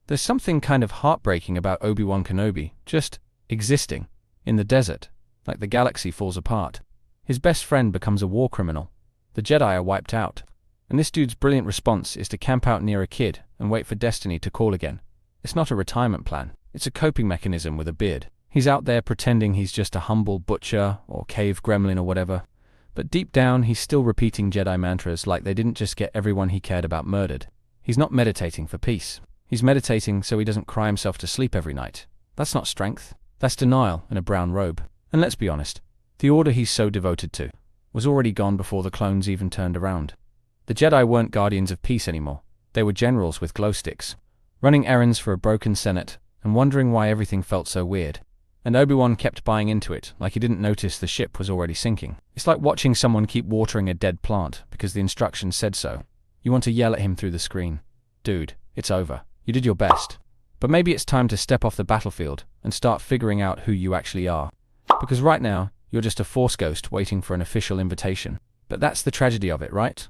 There's something kind of heartbreaking about Obi Wan Kenobi just existing in the desert, like the galaxy falls apart. His best friend becomes a war criminal. The Jedi are wiped out. And this dude's brilliant response is to camp out near a kid and wait for destiny to call again. It's not a retirement plan. It's a coping mechanism with a beard. He's out there pretending he's just a humble butcher or cave gremlin or whatever. But deep down, he's still repeating Jedi mantras like they didn't just get everyone he cared about murdered. He's not meditating for peace. He's meditating so he doesn't cry himself to sleep every night. That's not strength. That's denial in a brown robe. And let's be honest, the order he's so devoted to was already gone before the clones even turned around. The Jedi weren't guardians of peace anymore. They were generals with glow sticks, running errands for a broken Senate and wondering why everything felt so weird. And Obi-Wan kept buying into it, like he didn't notice the ship was already sinking. It's like watching someone keep watering a dead plant because the instructions said so. You want to yell at him through the screen. Dude, it's over. You did your best. But maybe it's time to step off the battlefield and start figuring out who you actually are. Because right now, you're just a Force ghost waiting for an official invitation. But that's the tragedy of it, right?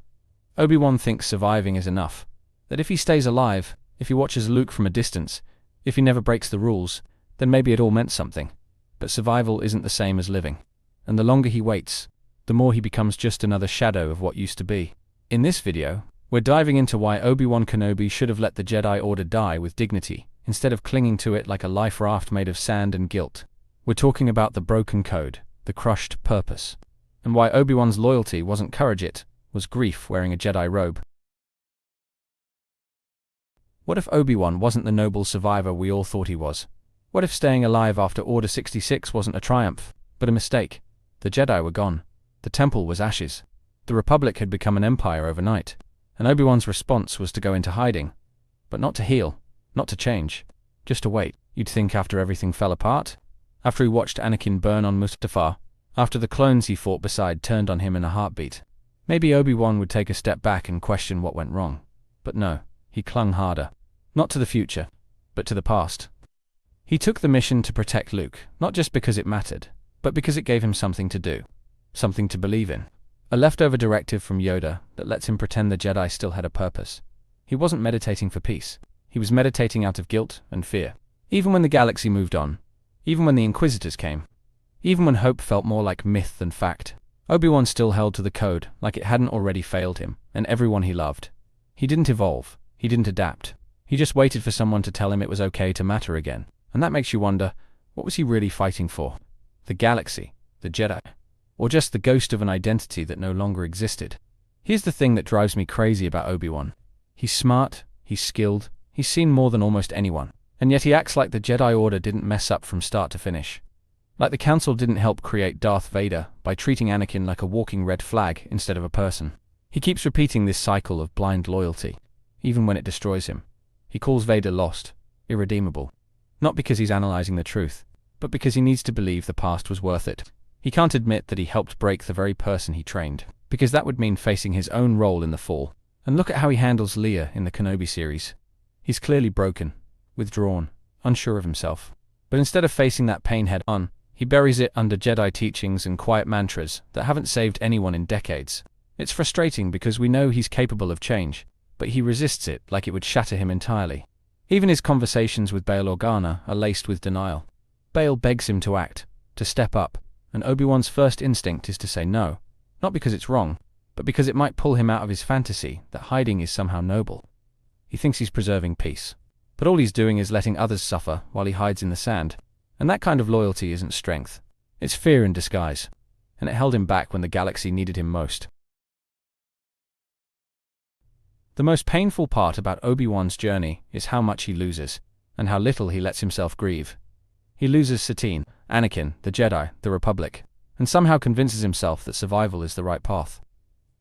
Obi-Wan thinks surviving is enough. That if he stays alive, if he watches Luke from a distance, if he never breaks the rules, then maybe it all meant something. But survival isn't the same as living. And the longer he waits, the more he becomes just another shadow of what used to be. In this video, we're diving into why Obi-Wan Kenobi should have let the Jedi Order die with dignity, instead of clinging to it like a life raft made of sand and guilt. We're talking about the broken code, the crushed purpose, and why Obi-Wan's loyalty wasn't courage, it was grief wearing a Jedi robe. What if Obi-Wan wasn't the noble survivor we all thought he was? What if staying alive after Order 66 wasn't a triumph, but a mistake? The Jedi were gone. The Temple was ashes. The Republic had become an empire overnight. And Obi-Wan's response was to go into hiding. But not to heal, not to change, just to wait. You'd think after everything fell apart? After he watched Anakin burn on Mustafar? After the clones he fought beside turned on him in a heartbeat? Maybe Obi-Wan would take a step back and question what went wrong. But no, he clung harder. Not to the future, but to the past. He took the mission to protect Luke, not just because it mattered, but because it gave him something to do, something to believe in. A leftover directive from Yoda that lets him pretend the Jedi still had a purpose. He wasn't meditating for peace. He was meditating out of guilt and fear. Even when the galaxy moved on, even when the Inquisitors came, even when hope felt more like myth than fact, Obi-Wan still held to the code like it hadn't already failed him and everyone he loved. He didn't evolve. He didn't adapt. He just waited for someone to tell him it was okay to matter again. And that makes you wonder, what was he really fighting for? The galaxy? The Jedi? Or just the ghost of an identity that no longer existed? Here's the thing that drives me crazy about Obi-Wan. He's smart, he's skilled, he's seen more than almost anyone. And yet he acts like the Jedi Order didn't mess up from start to finish. Like the Council didn't help create Darth Vader by treating Anakin like a walking red flag instead of a person. He keeps repeating this cycle of blind loyalty, even when it destroys him. He calls Vader lost, irredeemable. Not because he's analyzing the truth, but because he needs to believe the past was worth it. He can't admit that he helped break the very person he trained, because that would mean facing his own role in the fall. And look at how he handles Leia in the Kenobi series. He's clearly broken, withdrawn, unsure of himself. But instead of facing that pain head-on, he buries it under Jedi teachings and quiet mantras that haven't saved anyone in decades. It's frustrating because we know he's capable of change, but he resists it like it would shatter him entirely. Even his conversations with Bail Organa are laced with denial. Bail begs him to act, to step up, and Obi-Wan's first instinct is to say no, not because it's wrong, but because it might pull him out of his fantasy that hiding is somehow noble. He thinks he's preserving peace, but all he's doing is letting others suffer while he hides in the sand. And that kind of loyalty isn't strength. It's fear in disguise, and it held him back when the galaxy needed him most. The most painful part about Obi-Wan's journey is how much he loses, and how little he lets himself grieve. He loses Satine, Anakin, the Jedi, the Republic, and somehow convinces himself that survival is the right path.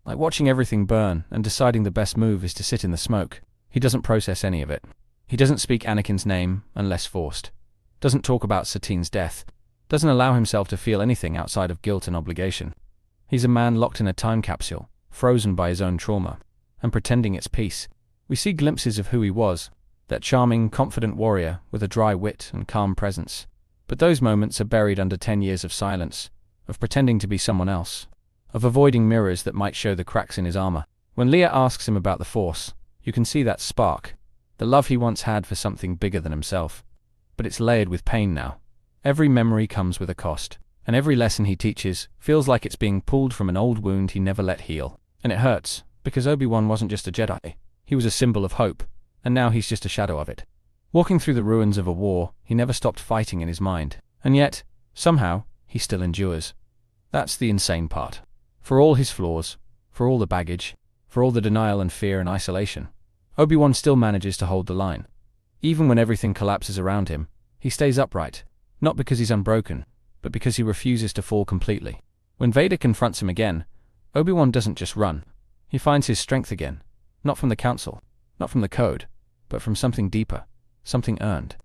Like watching everything burn and deciding the best move is to sit in the smoke. He doesn't process any of it. He doesn't speak Anakin's name unless forced. Doesn't talk about Satine's death. Doesn't allow himself to feel anything outside of guilt and obligation. He's a man locked in a time capsule, frozen by his own trauma, and pretending it's peace. We see glimpses of who he was, that charming, confident warrior with a dry wit and calm presence. But those moments are buried under 10 years of silence, of pretending to be someone else, of avoiding mirrors that might show the cracks in his armor. When Leia asks him about the Force, you can see that spark, the love he once had for something bigger than himself. But it's layered with pain now. Every memory comes with a cost, and every lesson he teaches feels like it's being pulled from an old wound he never let heal. And it hurts, because Obi Wan wasn't just a Jedi. He was a symbol of hope, and now he's just a shadow of it. Walking through the ruins of a war he never stopped fighting in his mind, and yet, somehow, he still endures. That's the insane part. For all his flaws, for all the baggage, for all the denial and fear and isolation, Obi-Wan still manages to hold the line. Even when everything collapses around him, he stays upright, not because he's unbroken, but because he refuses to fall completely. When Vader confronts him again, Obi-Wan doesn't just run. He finds his strength again, not from the Council, not from the Code, but from something deeper, something earned.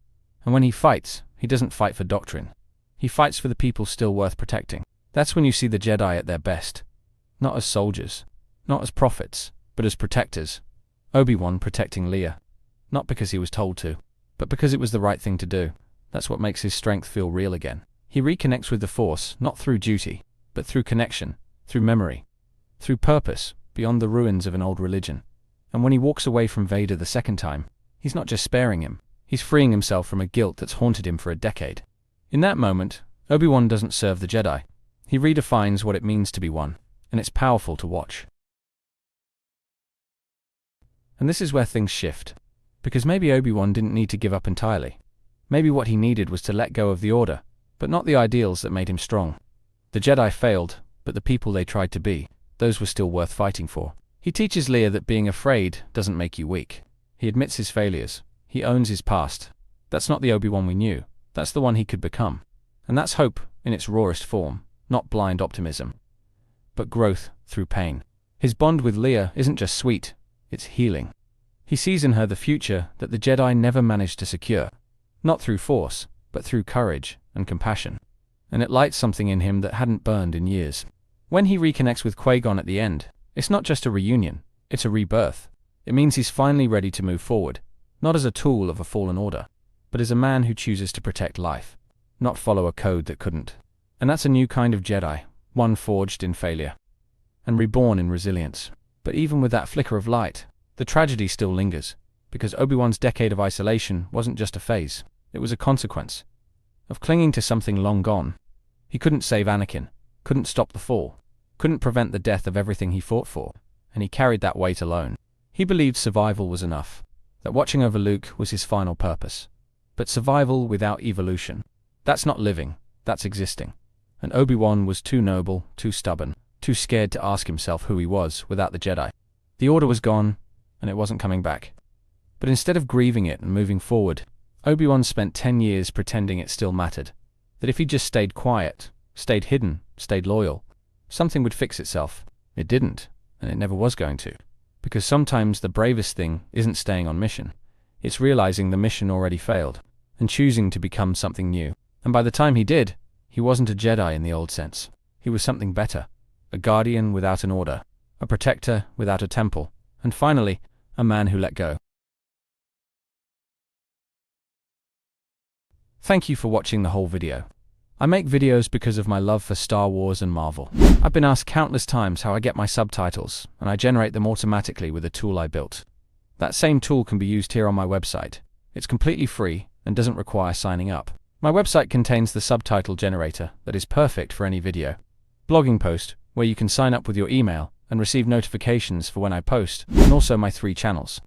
And when he fights, he doesn't fight for doctrine. He fights for the people still worth protecting. That's when you see the Jedi at their best. Not as soldiers, not as prophets, but as protectors. Obi-Wan protecting Leia. Not because he was told to, but because it was the right thing to do. That's what makes his strength feel real again. He reconnects with the Force, not through duty, but through connection, through memory, through purpose, beyond the ruins of an old religion. And when he walks away from Vader the second time, he's not just sparing him, he's freeing himself from a guilt that's haunted him for a decade. In that moment, Obi-Wan doesn't serve the Jedi. He redefines what it means to be one, and it's powerful to watch. And this is where things shift. Because maybe Obi-Wan didn't need to give up entirely. Maybe what he needed was to let go of the Order, but not the ideals that made him strong. The Jedi failed, but the people they tried to be, those were still worth fighting for. He teaches Leia that being afraid doesn't make you weak. He admits his failures. He owns his past. That's not the Obi-Wan we knew. That's the one he could become. And that's hope in its rawest form, not blind optimism, but growth through pain. His bond with Leia isn't just sweet, it's healing. He sees in her the future that the Jedi never managed to secure, not through force, but through courage and compassion. And it lights something in him that hadn't burned in years. When he reconnects with Qui-Gon at the end, it's not just a reunion, it's a rebirth. It means he's finally ready to move forward, not as a tool of a fallen order, but as a man who chooses to protect life, not follow a code that couldn't. And that's a new kind of Jedi, one forged in failure, and reborn in resilience. But even with that flicker of light, the tragedy still lingers, because Obi-Wan's decade of isolation wasn't just a phase, it was a consequence of clinging to something long gone. He couldn't save Anakin, couldn't stop the fall, couldn't prevent the death of everything he fought for, and he carried that weight alone. He believed survival was enough, that watching over Luke was his final purpose. But survival without evolution, that's not living, that's existing. And Obi-Wan was too noble, too stubborn, too scared to ask himself who he was without the Jedi. The Order was gone, and it wasn't coming back. But instead of grieving it and moving forward, Obi-Wan spent 10 years pretending it still mattered. That if he just stayed quiet, stayed hidden, stayed loyal, something would fix itself. It didn't, and it never was going to. Because sometimes the bravest thing isn't staying on mission. It's realizing the mission already failed, and choosing to become something new. And by the time he did, he wasn't a Jedi in the old sense. He was something better. A guardian without an order. A protector without a temple. And finally, a man who let go. Thank you for watching the whole video. I make videos because of my love for Star Wars and Marvel. I've been asked countless times how I get my subtitles, and I generate them automatically with a tool I built. That same tool can be used here on my website. It's completely free and doesn't require signing up. My website contains the subtitle generator that is perfect for any video. Blogging post, where you can sign up with your email and receive notifications for when I post, and also my 3 channels.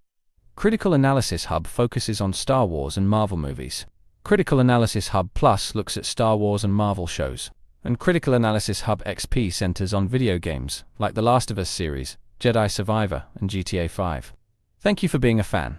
Critical Analysis Hub focuses on Star Wars and Marvel movies. Critical Analysis Hub Plus looks at Star Wars and Marvel shows. And Critical Analysis Hub XP centers on video games, like The Last of Us series, Jedi Survivor, and GTA 5. Thank you for being a fan.